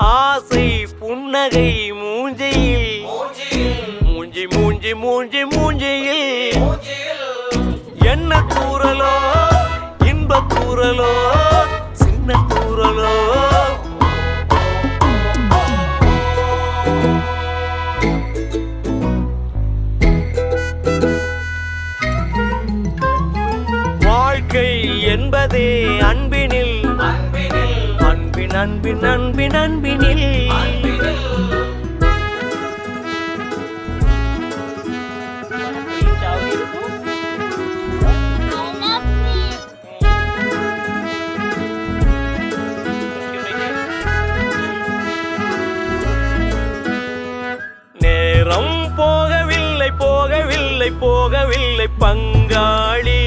ஆசை புன்னகை மூஞ்சையில் மூஞ்சி மூஞ்சி மூஞ்சி மூஞ்சியில் என்ன தூரலோ இன்ப தூரலோ சின்ன தூரலோ வாழ்க்கை என்பதே அன்பினில் அன்பின் அன்பின் அன்பின் அன்பினில் நேரம் போகவில்லை போகவில்லை போகவில்லை பங்காளி